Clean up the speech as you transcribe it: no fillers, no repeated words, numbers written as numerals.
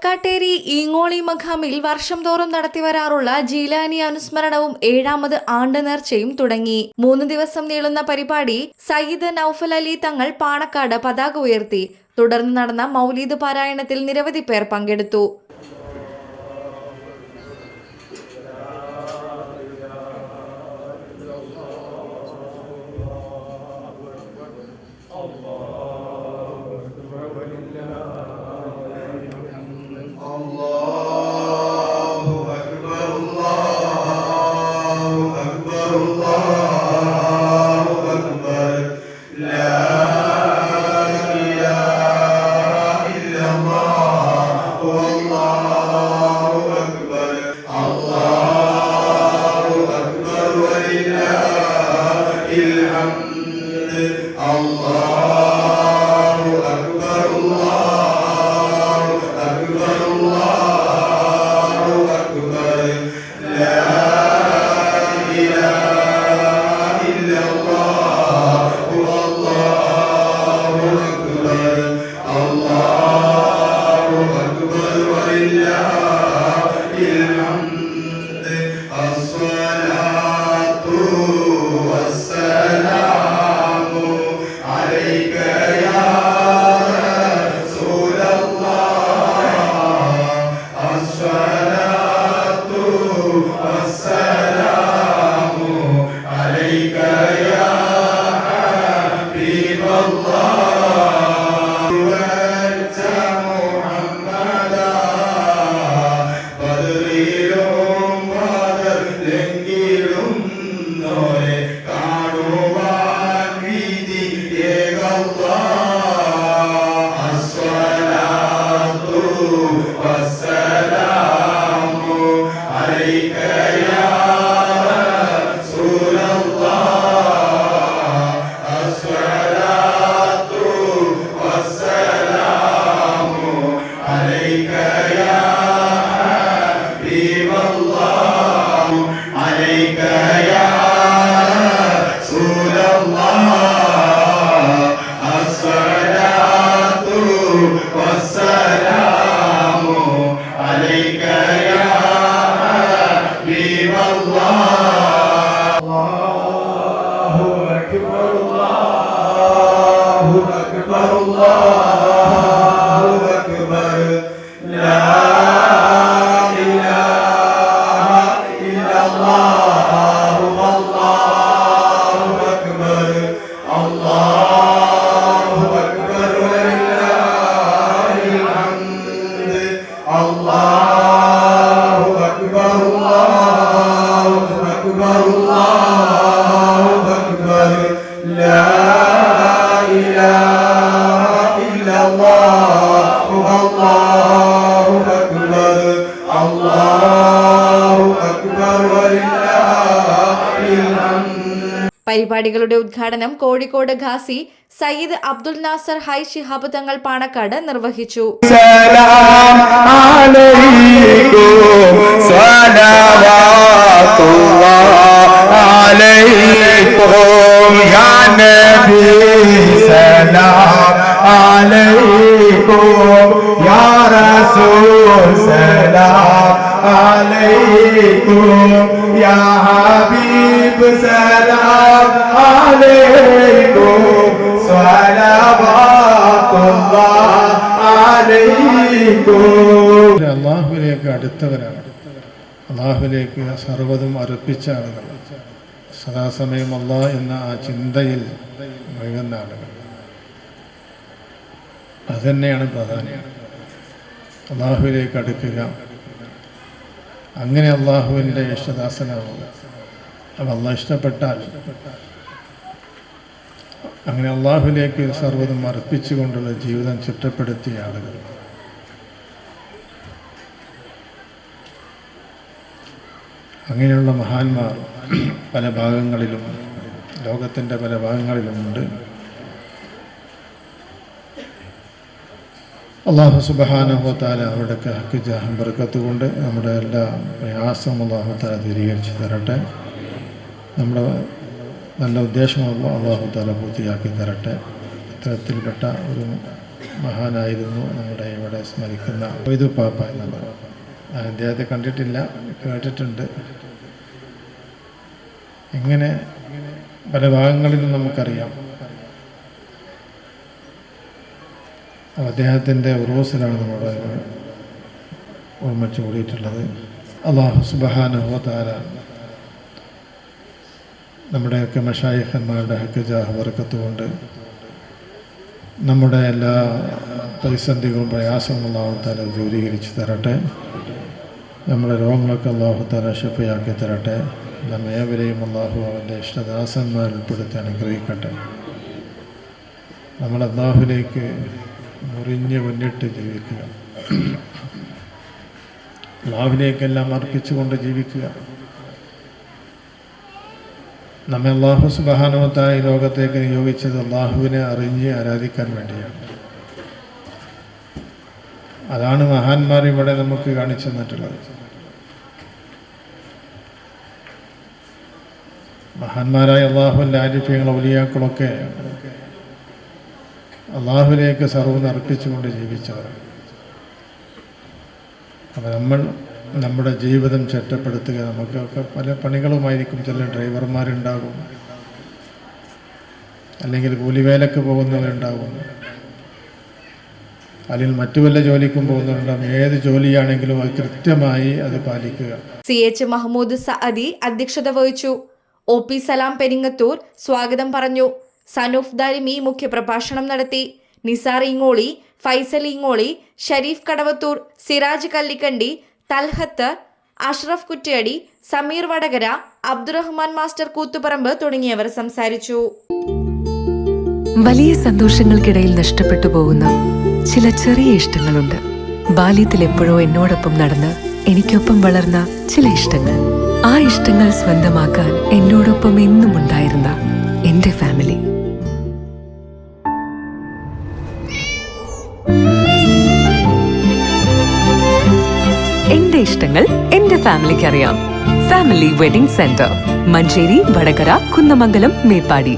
തൃക്കാട്ടേരി ഈങ്ങോളി മഖാമിൽ വർഷം തോറും നടത്തിവരാറുള്ള ജീലാനി അനുസ്മരണവും 7ാമത് ആണ്ട് നേർച്ചയും തുടങ്ങി. 3 ദിവസം നീളുന്ന പരിപാടി സയ്യിദ് നൌഫൽ അലി തങ്ങൾ പാണക്കാട് പതാക ഉയർത്തി. തുടർന്ന് നടന്ന മൗലീദ് പാരായണത്തിൽ നിരവധി പേർ പങ്കെടുത്തു. പരിപാടികളുടെ ഉദ്ഘാടനം കോഴിക്കോട് ഖാസി സയ്യിദ് അബ്ദുൽ നാസർ ഹൈ ശിഹാബ് തങ്ങൾ പാണക്കാട് നിർവഹിച്ചു. അള്ളാഹുവിലേക്ക് അടുത്തവരാണ്. അള്ളാഹുവിലേക്ക് സർവ്വതും അർപ്പിച്ച ആളുകൾ, സദാസമയം അള്ളാഹ് എന്ന ആ ചിന്തയിൽ മുഴുകുന്ന ആളുകൾ. അതുതന്നെയാണ് പ്രാധാന്യം. അള്ളാഹുവിലേക്ക് അടുക്കുക, അങ്ങനെ അള്ളാഹുവിൻ്റെ ഇഷ്ടദാസനാവുക. അപ്പം അള്ളാഹ് ഇഷ്ടപ്പെട്ടാൽ അങ്ങനെ അള്ളാഹുവിലേക്ക് സർവ്വതും അർപ്പിച്ചുകൊണ്ടുള്ള ജീവിതം ചിട്ടപ്പെടുത്തിയ ആളുകൾ. അങ്ങനെയുള്ള മഹാന്മാർ പല ഭാഗങ്ങളിലും, ലോകത്തിൻ്റെ പല ഭാഗങ്ങളിലുമുണ്ട്. അള്ളാഹു സുബ്ഹാനഹു വ തആല അവരുടെയൊക്കെ ഹക്ക് ജാഹും ബർക്കത്ത് കൊണ്ട് നമ്മുടെ എല്ലാ പ്രയാസവും അള്ളാഹു തആല ദൂരീകരിച്ച് തരട്ടെ. നമ്മുടെ നല്ല ഉദ്ദേശം അള്ളാഹു തആല പൂർത്തിയാക്കി തരട്ടെ. ഇത്തരത്തിൽപ്പെട്ട ഒരു മഹാനായിരുന്നു നമ്മുടെ ഇവിടെ സ്മരിക്കുന്ന മൊയ്തു പാപ്പ എന്നുള്ളത്. അദ്ദേഹത്തെ കണ്ടിട്ടില്ല, കേട്ടിട്ടുണ്ട്. ഇങ്ങനെ പല ഭാഗങ്ങളിലും നമുക്കറിയാം. അദ്ദേഹത്തിൻ്റെ ഉറൂസിലാണ് നമ്മുടെ ഓർമ്മിച്ചു കൂടിയിട്ടുള്ളത്. അല്ലാഹു സുബ്ഹാനഹു വ തആല നമ്മുടെയൊക്കെ മശായിഖന്മാരുടെ ഹക്ക് ജാഹ് ബർക്കത്ത് കൊണ്ട് നമ്മുടെ എല്ലാ പ്രതിസന്ധികളും പ്രയാസങ്ങളും അല്ലാഹു തആല ദൂരീകരിച്ച് തരട്ടെ. നമ്മുടെ രോഗങ്ങളൊക്കെ അല്ലാഹു തആല ശിഫയാക്കി തരട്ടെ. നമ്മേവരെയും അല്ലാഹു അവൻ്റെ ഇഷ്ടദാസന്മാരിൽ ഉൾപ്പെടുത്തി അനുഗ്രഹിക്കട്ടെ. നമ്മൾ അല്ലാഹുവിലേക്ക് മുറിഞ്ഞ് മുന്നിട്ട് ജീവിക്കുക, അല്ലാഹുവിലേക്കെല്ലാം അർപ്പിച്ചുകൊണ്ട് ജീവിക്കുക. നമ്മെ അല്ലാഹു സുബ്ഹാനഹു വ തആല ഈ ലോകത്തേക്ക് നിയോഗിച്ചത് അല്ലാഹുവിനെ അറിഞ്ഞ് ആരാധിക്കാൻ വേണ്ടിയാണ്. അതാണ് മഹാന്മാർ ഇവിടെ നമുക്ക് കാണിച്ചു തന്നിട്ടുള്ളത്. മഹാന്മാരായ അല്ലാഹുവിൻ്റെ ആരിഫ്യങ്ങൾ ഔലിയാക്കളൊക്കെ അല്ലാഹുവിലേക്ക് സർവ്വം അർപ്പിച്ചുകൊണ്ട് ജീവിച്ചവർ. അപ്പോൾ നമ്മൾ നമ്മുടെ ജീവിതം ചിട്ടപ്പെടുത്തുക. നമുക്കൊക്കെ പല പണികളുമായിരിക്കും. ചില ഡ്രൈവർമാരുണ്ടാകും, അല്ലെങ്കിൽ കൂലിവേലക്ക് പോകുന്നവരുണ്ടാകും, അല്ലെങ്കിൽ മറ്റു വല്ല ജോലിക്കും പോകുന്നവരുണ്ടാകും. ഏത് ജോലിയാണെങ്കിലും അത് കൃത്യമായി അത് പാലിക്കുക. CH മഹ്മൂദ് സഅദി അധ്യക്ഷത വഹിച്ചു. OP സലാം പെരിങ്ങത്തൂർ സ്വാഗതം പറഞ്ഞു. സനൂഫ് ദാരിമി മുഖ്യപ്രഭാഷണം നടത്തി. നിസാർ ഇങ്ങോളി, ഫൈസൽ ഇങ്ങോളി, ഷരീഫ് കടവത്തൂർ, സിറാജ് കല്ലിക്കണ്ടി, തൽഹത്ത്, അഷ്റഫ് കുറ്റ്യാടി, സമീർ വടകര, അബ്ദുറഹ്മാൻ മാസ്റ്റർ കൂത്തുപറമ്പ് തുടങ്ങിയവർ സംസാരിച്ചു. വലിയ സന്തോഷങ്ങൾക്കിടയിൽ നഷ്ടപ്പെട്ടു പോകുന്ന ചില ചെറിയ ഇഷ്ടങ്ങളുണ്ട്. ബാല്യത്തിൽ എപ്പോഴോ എന്നോടൊപ്പം നടന്ന് എനിക്കൊപ്പം വളർന്ന ചില ഇഷ്ടങ്ങൾ. ആ ഇഷ്ടങ്ങൾ സ്വന്തമാക്കാൻ എന്നോടൊപ്പം എന്നും ഉണ്ടായിരുന്ന എന്റെ ഫാമിലി. എന്റെ ഇഷ്ടങ്ങൾ എന്റെ ഫാമിലിക്ക് അറിയാം. Family wedding centre, Manjeri, Vadakara, Kunnamangalam, Meppadi.